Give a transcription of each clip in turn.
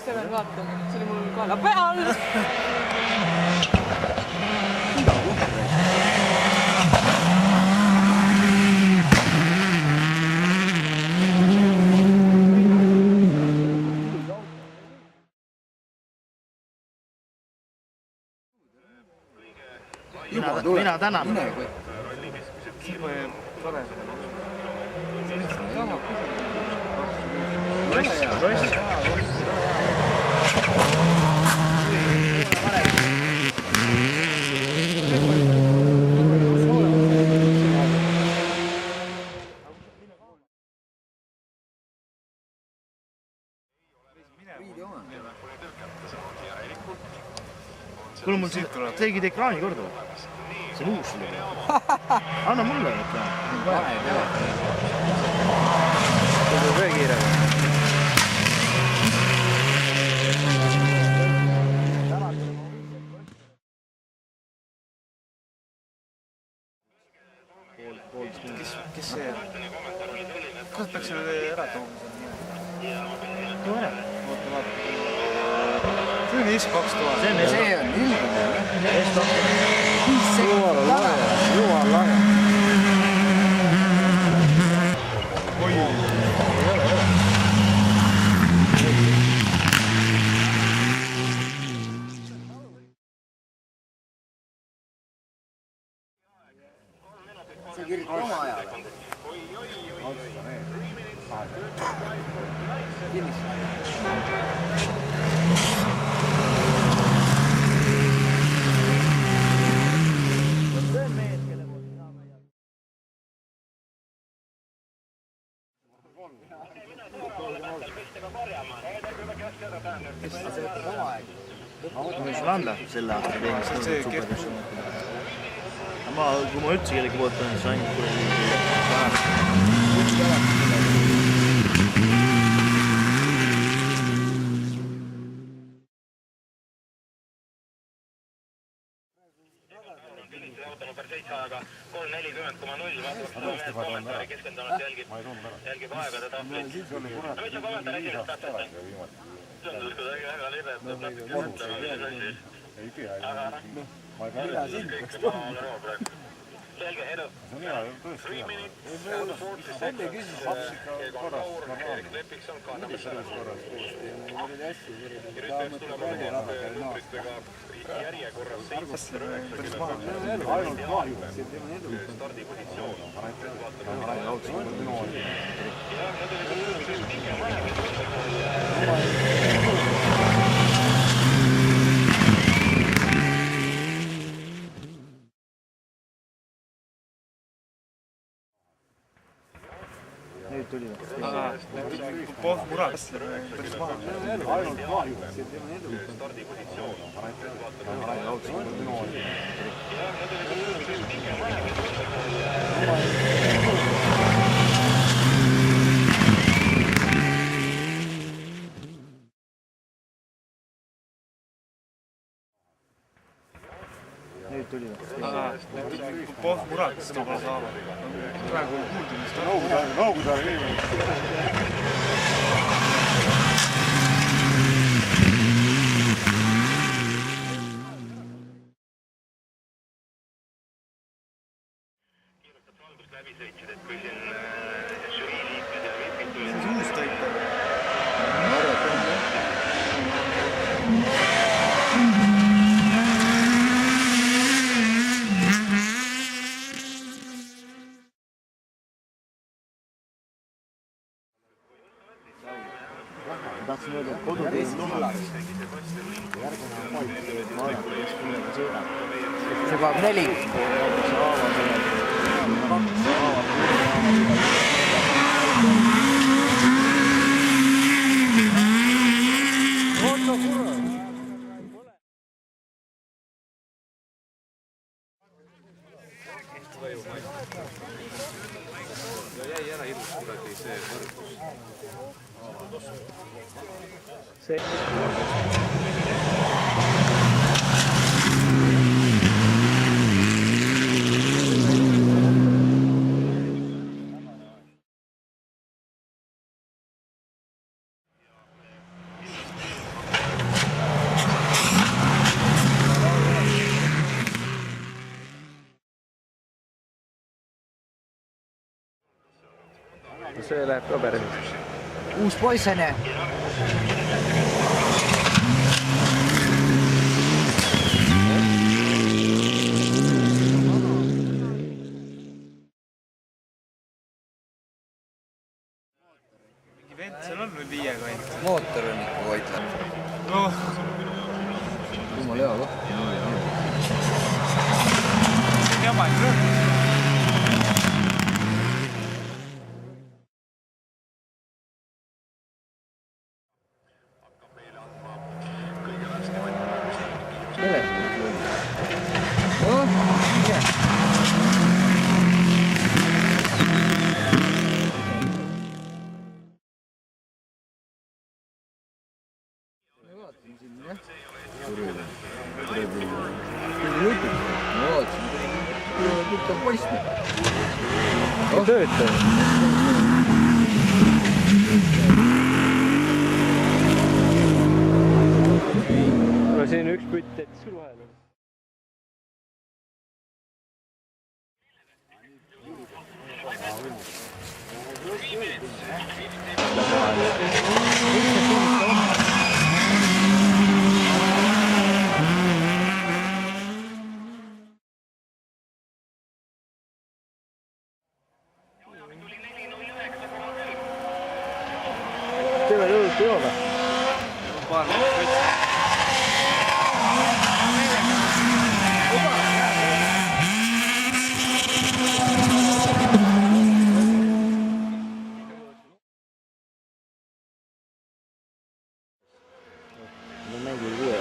see veel vaata, see oli mul kaela peal. Mina tänan. Kuule, mul tegid ekraani korda. See on uus. Anna mulle ekraan. See on väga kiire. Kes see on? Kas peaks selle ära tooma? Too ära. See on S2000. See on ilmne. Jumala lahe. Jumala lahe. Oi. See kirjutab oma ajal. Ma võin sulle anda selle aasta teenist. Kui ma üldse kellegi poolt olen, siis ainult kui auto number 7 aega 3:40,0 keskendunud jälgib aegade tahvlit. Mis on kommentaar esimest tahtest? Tundus kuidagi väga libe, et natuke mõtlema, mis asi. Aga kõik juba on roo praegu. Selge, edu. 3 minutes, 40 seconds. Kontour, Erik Lepikson kannab selle. Ja nüüd peaks tulema numbritega järjekorras 7-9. Stardipositsioon. Ja nad olid pikem aeg. Nüüd tuli. Muras. Ainult kahju. Stardipositsioon. Nüüd tuli. Muras ma pole saanud. Praegu kuuldumist. Nooguda. Läbi sõitsid, et kui siin žürii liikmed ja vipid tulid. See uus täita. Tahtsin öelda, et kodutees luhad. See kaab 4. Oota, kurat! Ja jäi ära ilus kuradi see võrdus. See. see läheb ka päris. Uus poiss on ju? Vend seal on veel 5 ainult. Mootor on ikka Koitla. Jumal hea koht. Jama ei rõõm. No siin üks pütt jättis küll vahele. Teeme jõudnud ei ole. Paar võtsi.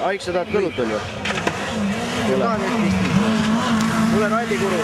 Aik, sa tahad kõlutul ju? Mul on rallikuru.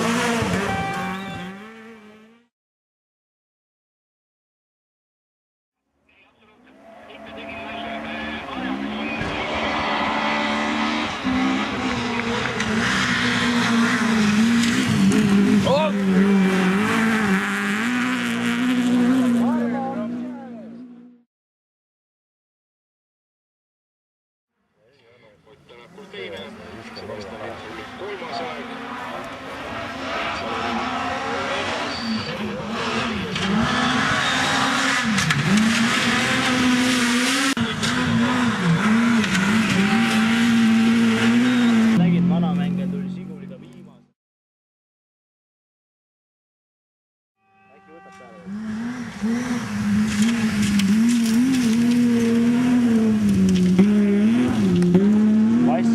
Nägin vanamängel tuli Sigulida viimase. Äkki võtab peale? Vass,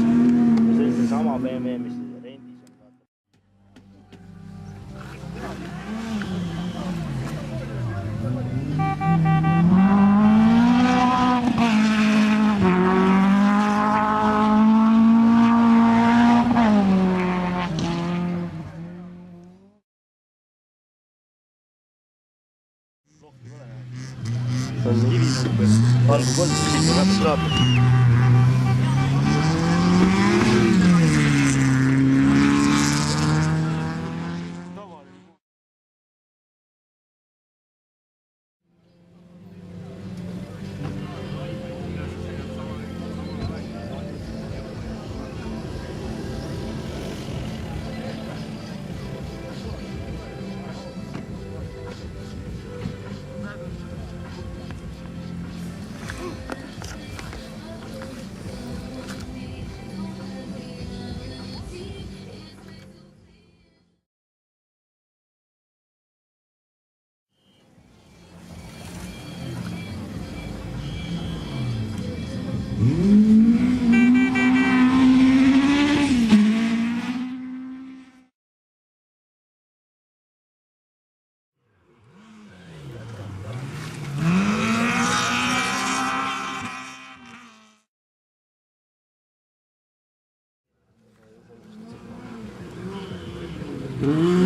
see on seesama BMW, mis rendis on. Algu 3 rapid. Mm-hmm.